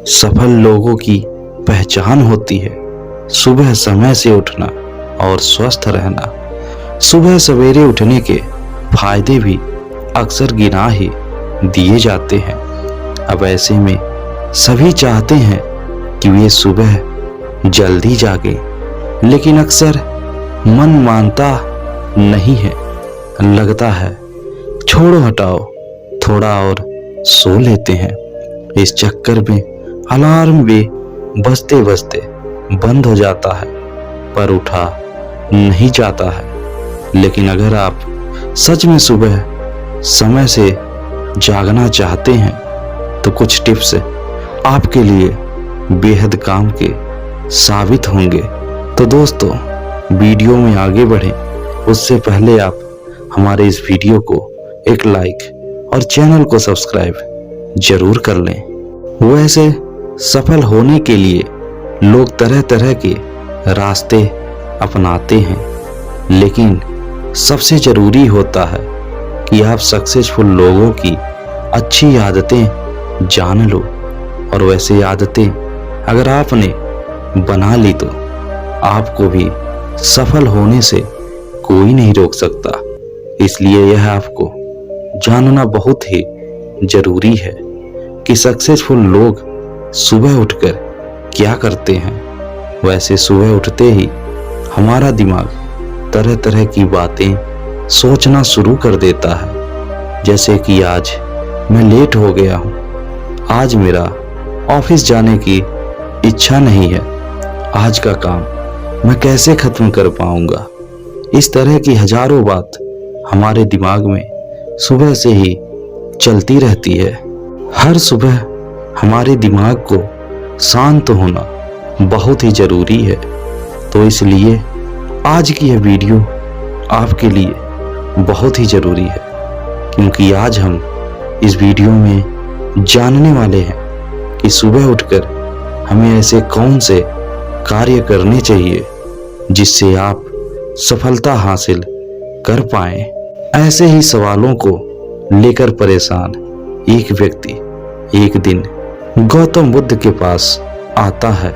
सफल लोगों की पहचान होती है सुबह समय से उठना और स्वस्थ रहना। सुबह सवेरे उठने के फायदे भी अक्सर गिना ही दिए जाते हैं। अब ऐसे में सभी चाहते हैं कि वे सुबह जल्दी जागे, लेकिन अक्सर मन मानता नहीं है। लगता है छोड़ो हटाओ, थोड़ा और सो लेते हैं। इस चक्कर में अलार्म भी बजते बजते बंद हो जाता है, पर उठा नहीं जाता है। लेकिन अगर आप सच में सुबह समय से जागना चाहते हैं तो कुछ टिप्स आपके लिए बेहद काम के साबित होंगे। तो दोस्तों, वीडियो में आगे बढ़ें उससे पहले आप हमारे इस वीडियो को एक लाइक और चैनल को सब्सक्राइब जरूर कर लें। वैसे सफल होने के लिए लोग तरह तरह के रास्ते अपनाते हैं, लेकिन सबसे जरूरी होता है कि आप सक्सेसफुल लोगों की अच्छी आदतें जान लो। और वैसे आदतें अगर आपने बना ली तो आपको भी सफल होने से कोई नहीं रोक सकता। इसलिए यह आपको जानना बहुत ही जरूरी है कि सक्सेसफुल लोग सुबह उठकर क्या करते हैं। वैसे सुबह उठते ही हमारा दिमाग तरह तरह की बातें सोचना शुरू कर देता है, जैसे कि आज मैं लेट हो गया हूँ, आज मेरा ऑफिस जाने की इच्छा नहीं है, आज का काम मैं कैसे खत्म कर पाऊंगा। इस तरह की हजारों बात हमारे दिमाग में सुबह से ही चलती रहती है। हर सुबह हमारे दिमाग को शांत होना बहुत ही जरूरी है। तो इसलिए आज की यह वीडियो आपके लिए बहुत ही जरूरी है, क्योंकि आज हम इस वीडियो में जानने वाले हैं कि सुबह उठकर हमें ऐसे कौन से कार्य करने चाहिए जिससे आप सफलता हासिल कर पाएं। ऐसे ही सवालों को लेकर परेशान एक व्यक्ति एक दिन गौतम बुद्ध के पास आता है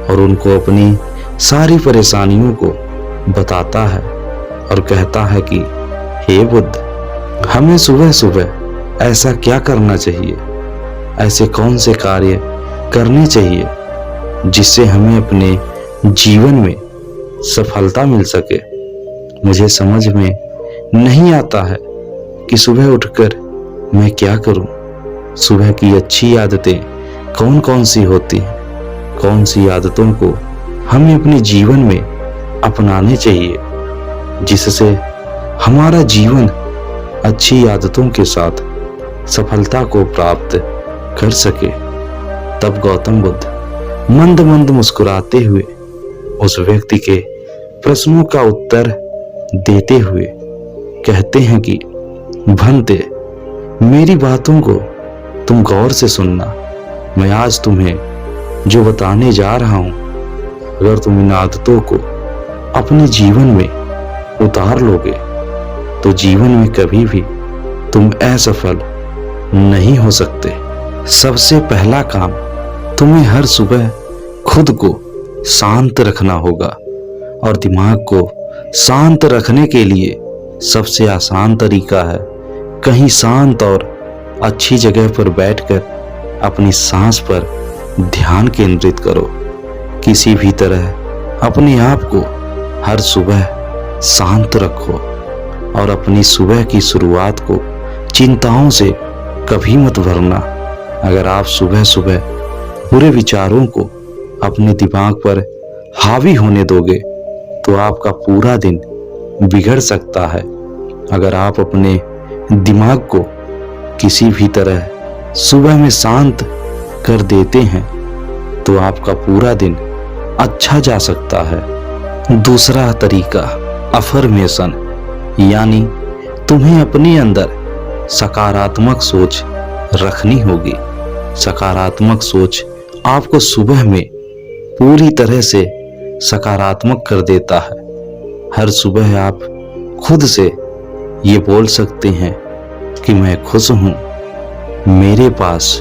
और उनको अपनी सारी परेशानियों को बताता है और कहता है कि हे बुद्ध, हमें सुबह सुबह ऐसा क्या करना चाहिए, ऐसे कौन से कार्य करने चाहिए जिससे हमें अपने जीवन में सफलता मिल सके। मुझे समझ में नहीं आता है कि सुबह उठकर मैं क्या करूं। सुबह की अच्छी आदतें कौन कौन सी होती हैं, कौन सी आदतों को हमें अपने जीवन में अपनाने चाहिए जिससे हमारा जीवन अच्छी आदतों के साथ सफलता को प्राप्त कर सके। तब गौतम बुद्ध मंद मंद मुस्कुराते हुए उस व्यक्ति के प्रश्नों का उत्तर देते हुए कहते हैं कि भंते, मेरी बातों को तुम गौर से सुनना। मैं आज तुम्हें जो बताने जा रहा हूं, अगर तुम इन आदतों को अपने जीवन में उतार लोगे तो जीवन में कभी भी तुम असफल नहीं हो सकते। सबसे पहला काम, तुम्हें हर सुबह खुद को शांत रखना होगा। और दिमाग को शांत रखने के लिए सबसे आसान तरीका है कहीं शांत और अच्छी जगह पर बैठकर अपनी सांस पर ध्यान केंद्रित करो। किसी भी तरह अपने आप को हर सुबह शांत रखो और अपनी सुबह की शुरुआत को चिंताओं से कभी मत भरना। अगर आप सुबह सुबह बुरे विचारों को अपने दिमाग पर हावी होने दोगे तो आपका पूरा दिन बिगड़ सकता है। अगर आप अपने दिमाग को किसी भी तरह सुबह में शांत कर देते हैं तो आपका पूरा दिन अच्छा जा सकता है। दूसरा तरीका, अफर्मेशन, यानी तुम्हें अपने अंदर सकारात्मक सोच रखनी होगी। सकारात्मक सोच आपको सुबह में पूरी तरह से सकारात्मक कर देता है। हर सुबह आप खुद से ये बोल सकते हैं कि मैं खुश हूँ। मेरे पास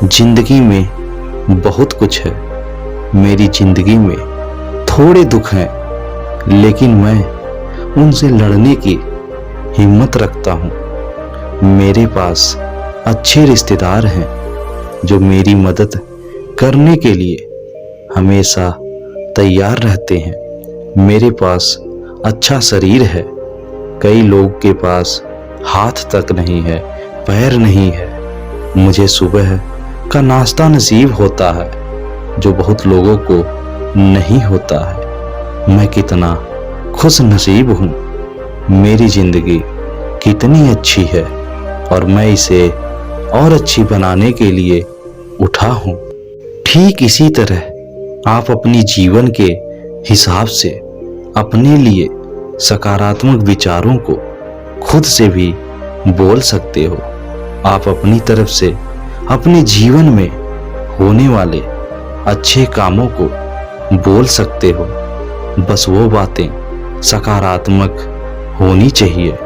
जिंदगी में बहुत कुछ है। मेरी जिंदगी में थोड़े दुख हैं, लेकिन मैं उनसे लड़ने की हिम्मत रखता हूँ। मेरे पास अच्छे रिश्तेदार हैं जो मेरी मदद करने के लिए हमेशा तैयार रहते हैं। मेरे पास अच्छा शरीर है। कई लोगों के पास हाथ तक नहीं है, पैर नहीं है। मुझे सुबह का नाश्ता नसीब होता है जो बहुत लोगों को नहीं होता है। मैं कितना खुश नसीब हूँ। मेरी जिंदगी कितनी अच्छी है और मैं इसे और अच्छी बनाने के लिए उठा हूँ। ठीक इसी तरह आप अपनी जीवन के हिसाब से अपने लिए सकारात्मक विचारों को खुद से भी बोल सकते हो। आप अपनी तरफ से अपने जीवन में होने वाले अच्छे कामों को बोल सकते हो। बस वो बातें सकारात्मक होनी चाहिए,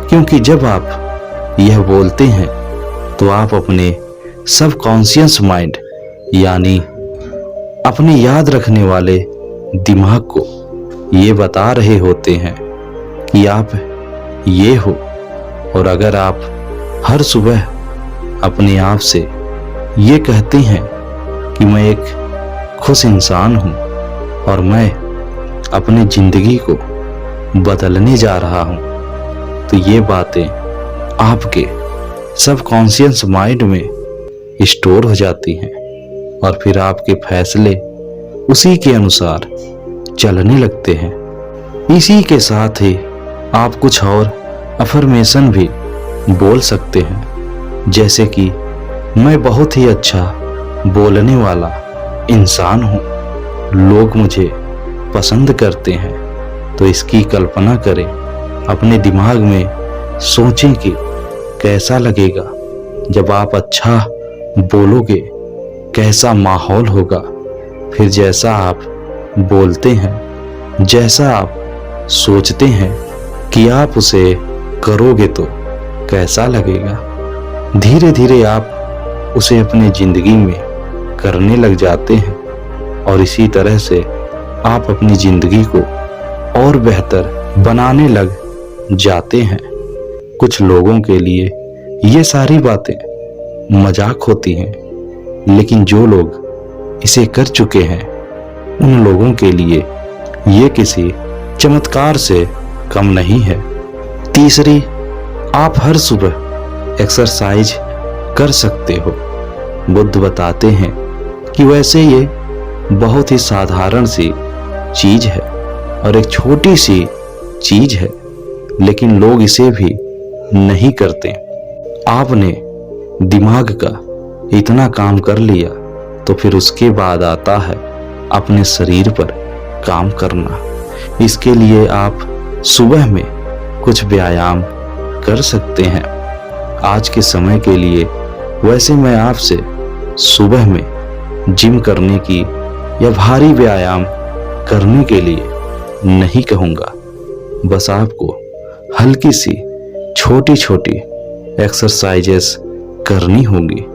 क्योंकि जब आप यह बोलते हैं तो आप अपने सबकॉन्शियस माइंड यानी अपने याद रखने वाले दिमाग को ये बता रहे होते हैं कि आप ये हो। और अगर आप हर सुबह अपने आप से ये कहते हैं कि मैं एक खुश इंसान हूँ और मैं अपनी जिंदगी को बदलने जा रहा हूँ, तो ये बातें आपके सबकॉन्शियस माइंड में स्टोर हो जाती हैं और फिर आपके फैसले उसी के अनुसार चलने लगते हैं। इसी के साथ ही आप कुछ और अफर्मेशन भी बोल सकते हैं, जैसे कि मैं बहुत ही अच्छा बोलने वाला इंसान हूँ, लोग मुझे पसंद करते हैं। तो इसकी कल्पना करें, अपने दिमाग में सोचें कि कैसा लगेगा जब आप अच्छा बोलोगे, कैसा माहौल होगा। फिर जैसा आप बोलते हैं, जैसा आप सोचते हैं कि आप उसे करोगे तो कैसा लगेगा। धीरे धीरे आप उसे अपनी जिंदगी में करने लग जाते हैं और इसी तरह से आप अपनी जिंदगी को और बेहतर बनाने लग जाते हैं। कुछ लोगों के लिए ये सारी बातें मजाक होती हैं, लेकिन जो लोग इसे कर चुके हैं उन लोगों के लिए ये किसी चमत्कार से कम नहीं है। तीसरी, आप हर सुबह एक्सरसाइज कर सकते हो। बुद्ध बताते हैं कि वैसे ये बहुत ही साधारण सी चीज है और एक छोटी सी चीज है, लेकिन लोग इसे भी नहीं करते। आपने दिमाग का इतना काम कर लिया तो फिर उसके बाद आता है अपने शरीर पर काम करना। इसके लिए आप सुबह में कुछ व्यायाम कर सकते हैं। आज के समय के लिए वैसे मैं आपसे सुबह में जिम करने की या भारी व्यायाम करने के लिए नहीं कहूँगा। बस आपको हल्की सी छोटी छोटी एक्सरसाइजेस करनी होगी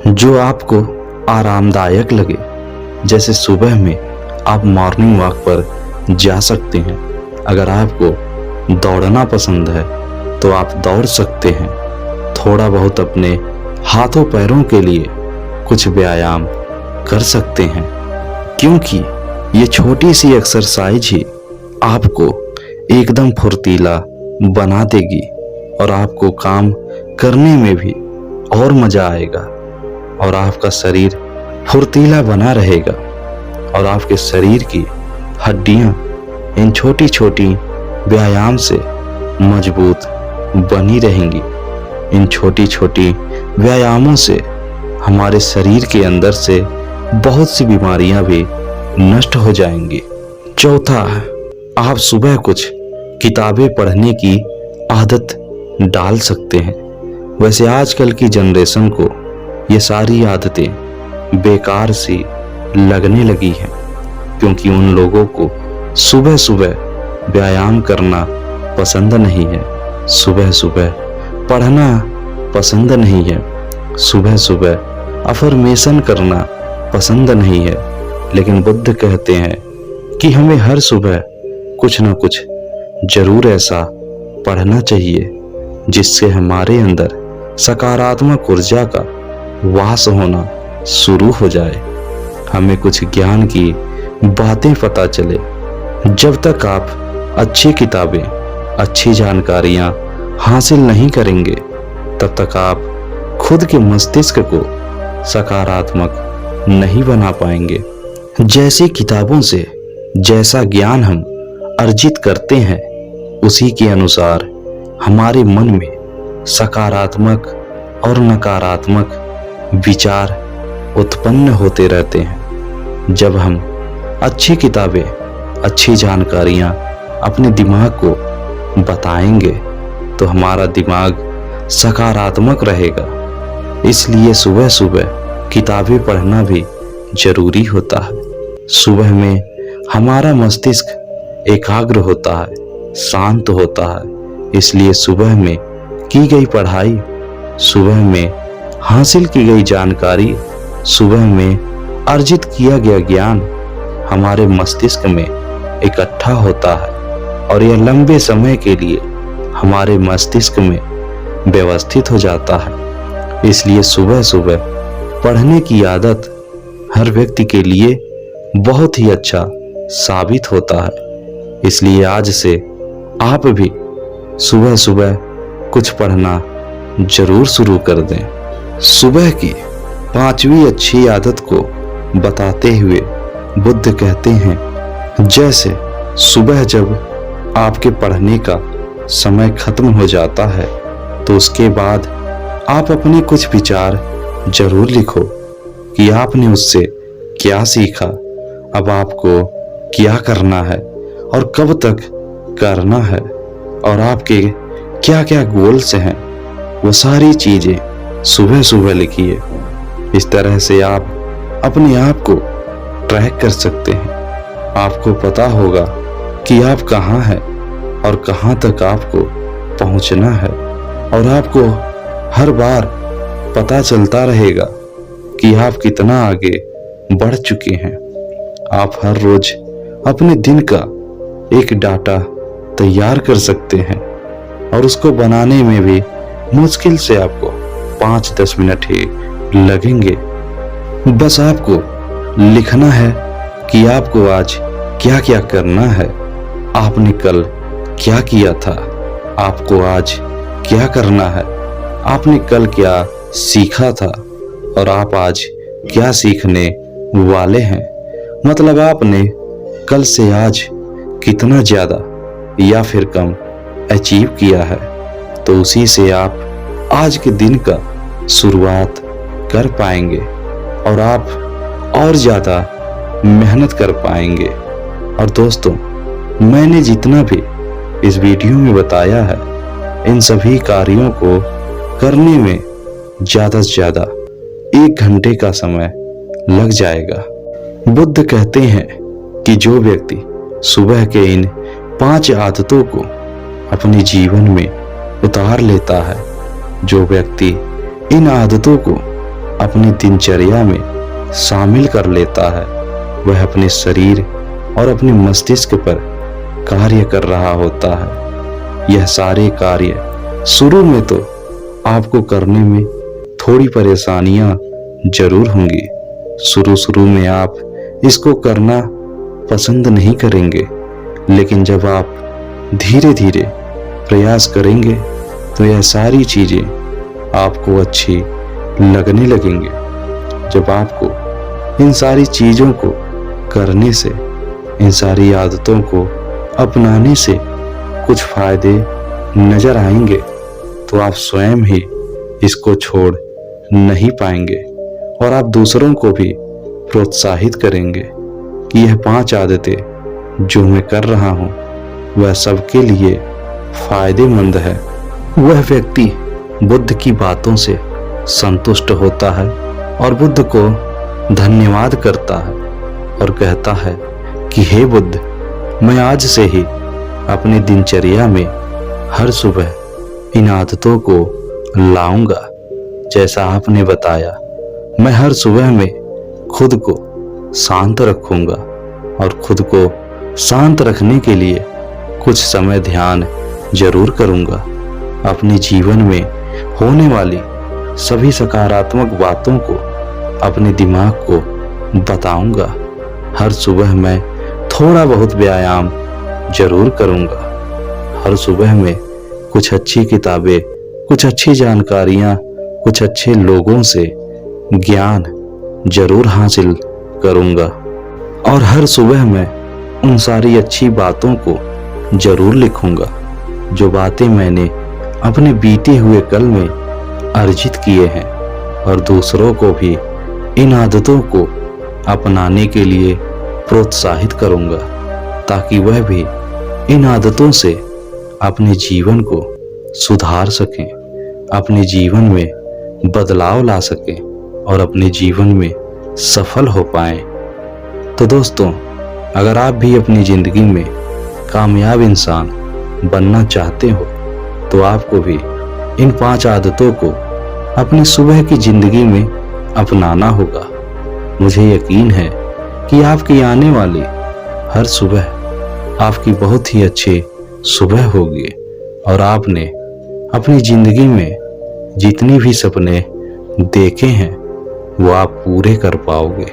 जो आपको आरामदायक लगे। जैसे सुबह में आप मॉर्निंग वॉक पर जा सकते हैं। अगर आपको दौड़ना पसंद है तो आप दौड़ सकते हैं। थोड़ा बहुत अपने हाथों पैरों के लिए कुछ व्यायाम कर सकते हैं, क्योंकि ये छोटी सी एक्सरसाइज ही आपको एकदम फुर्तीला बना देगी और आपको काम करने में भी और मजा आएगा और आपका शरीर फुर्तीला बना रहेगा और आपके शरीर की हड्डियां इन छोटी छोटी व्यायाम से मजबूत बनी रहेंगी। इन छोटी छोटी व्यायामों से हमारे शरीर के अंदर से बहुत सी बीमारियां भी नष्ट हो जाएंगी। चौथा, आप सुबह कुछ किताबें पढ़ने की आदत डाल सकते हैं। वैसे आजकल की जनरेशन को ये सारी आदतें बेकार सी लगने लगी हैं, क्योंकि उन लोगों को सुबह सुबह व्यायाम करना पसंद नहीं है। सुबह सुबह पढ़ना पसंद नहीं है, सुबह सुबह अफर्मेशन करना पसंद नहीं है, लेकिन बुद्ध कहते हैं कि हमें हर सुबह कुछ न कुछ जरूर ऐसा पढ़ना चाहिए जिससे हमारे अंदर सकारात्मक ऊर्जा का वास होना शुरू हो जाए, हमें कुछ ज्ञान की बातें पता चले। जब तक आप अच्छी किताबें, अच्छी जानकारियां हासिल नहीं करेंगे, तब तक आप खुद के मस्तिष्क को सकारात्मक नहीं बना पाएंगे। जैसी किताबों से जैसा ज्ञान हम अर्जित करते हैं, उसी के अनुसार हमारे मन में सकारात्मक और नकारात्मक विचार उत्पन्न होते रहते हैं। जब हम अच्छी किताबें, अच्छी जानकारियां अपने दिमाग को बताएंगे तो हमारा दिमाग सकारात्मक रहेगा। इसलिए सुबह सुबह किताबें पढ़ना भी जरूरी होता है। सुबह में हमारा मस्तिष्क एकाग्र होता है, शांत होता है। इसलिए सुबह में की गई पढ़ाई, सुबह में हासिल की गई जानकारी, सुबह में अर्जित किया गया ज्ञान हमारे मस्तिष्क में इकट्ठा होता है और यह लंबे समय के लिए हमारे मस्तिष्क में व्यवस्थित हो जाता है। इसलिए सुबह सुबह पढ़ने की आदत हर व्यक्ति के लिए बहुत ही अच्छा साबित होता है। इसलिए आज से आप भी सुबह सुबह कुछ पढ़ना जरूर शुरू कर दें। सुबह की 5वीं अच्छी आदत को बताते हुए बुद्ध कहते हैं, जैसे सुबह जब आपके पढ़ने का समय खत्म हो जाता है तो उसके बाद आप अपने कुछ विचार जरूर लिखो कि आपने उससे क्या सीखा, अब आपको क्या करना है और कब तक करना है, और आपके क्या क्या गोल्स हैं, वो सारी चीजें सुबह सुबह लिखिए। इस तरह से आप अपने आप को ट्रैक कर सकते हैं। आपको पता होगा कि आप कहाँ हैं और कहाँ तक आपको पहुँचना है, और आपको हर बार पता चलता रहेगा कि आप कितना आगे बढ़ चुके हैं। आप हर रोज अपने दिन का एक डाटा तैयार कर सकते हैं और उसको बनाने में भी मुश्किल से आपको 5-10 मिनट ही लगेंगे। बस आपको लिखना है कि आपको आज क्या क्या करना है, आपने कल क्या किया था, आपको आज क्या करना है, आपने कल क्या सीखा था और आप आज क्या सीखने वाले हैं। मतलब आपने कल से आज कितना ज्यादा या फिर कम अचीव किया है, तो उसी से आप आज के दिन का शुरुआत कर पाएंगे और आप और ज्यादा मेहनत कर पाएंगे। और दोस्तों, मैंने जितना भी इस वीडियो में बताया है, इन सभी कार्यों को करने में ज्यादा से ज्यादा 1 घंटे का समय लग जाएगा। बुद्ध कहते हैं कि जो व्यक्ति सुबह के इन 5 आदतों को अपने जीवन में उतार लेता है, जो व्यक्ति इन आदतों को अपनी दिनचर्या में शामिल कर लेता है, वह अपने शरीर और अपने मस्तिष्क पर कार्य कर रहा होता है। यह सारे कार्य शुरू में तो आपको करने में थोड़ी परेशानियां जरूर होंगी। शुरू में आप इसको करना पसंद नहीं करेंगे, लेकिन जब आप धीरे धीरे प्रयास करेंगे तो यह सारी चीजें आपको अच्छी लगने लगेंगे। जब आपको इन सारी चीजों को करने से, इन सारी आदतों को अपनाने से कुछ फायदे नजर आएंगे, तो आप स्वयं ही इसको छोड़ नहीं पाएंगे और आप दूसरों को भी प्रोत्साहित करेंगे कि यह 5 आदतें जो मैं कर रहा हूं वह सबके लिए फायदेमंद है। वह व्यक्ति बुद्ध की बातों से संतुष्ट होता है और बुद्ध को धन्यवाद करता है और कहता है कि हे बुद्ध, मैं आज से ही अपनी दिनचर्या में हर सुबह इन आदतों को लाऊंगा। जैसा आपने बताया, मैं हर सुबह में खुद को शांत रखूंगा और खुद को शांत रखने के लिए कुछ समय ध्यान जरूर करूंगा। अपने जीवन में होने वाली सभी सकारात्मक बातों को अपने दिमाग को बताऊंगा। हर सुबह मैं थोड़ा बहुत व्यायाम जरूर करूंगा। हर सुबह में कुछ अच्छी किताबें, कुछ अच्छी जानकारियां, कुछ अच्छे लोगों से ज्ञान जरूर हासिल करूंगा। और हर सुबह मैं उन सारी अच्छी बातों को जरूर लिखूंगा जो बातें मैंने अपने बीते हुए कल में अर्जित किए हैं, और दूसरों को भी इन आदतों को अपनाने के लिए प्रोत्साहित करूंगा ताकि वह भी इन आदतों से अपने जीवन को सुधार सकें, अपने जीवन में बदलाव ला सकें और अपने जीवन में सफल हो पाएं। तो दोस्तों, अगर आप भी अपनी जिंदगी में कामयाब इंसान बनना चाहते हो तो आपको भी इन 5 आदतों को अपनी सुबह की जिंदगी में अपनाना होगा। मुझे यकीन है कि आपकी आने वाली हर सुबह आपकी बहुत ही अच्छी सुबह होगी और आपने अपनी जिंदगी में जितनी भी सपने देखे हैं वो आप पूरे कर पाओगे।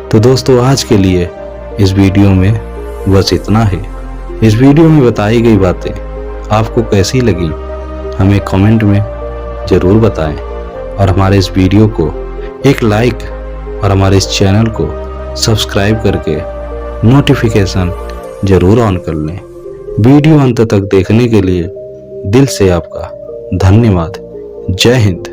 तो दोस्तों, आज के लिए इस वीडियो में बस इतना ही। इस वीडियो में बताई गई बातें आपको कैसी लगी हमें कमेंट में ज़रूर बताएं और हमारे इस वीडियो को एक लाइक और हमारे इस चैनल को सब्सक्राइब करके नोटिफिकेशन ज़रूर ऑन कर लें। वीडियो अंत तक देखने के लिए दिल से आपका धन्यवाद। जय हिंद।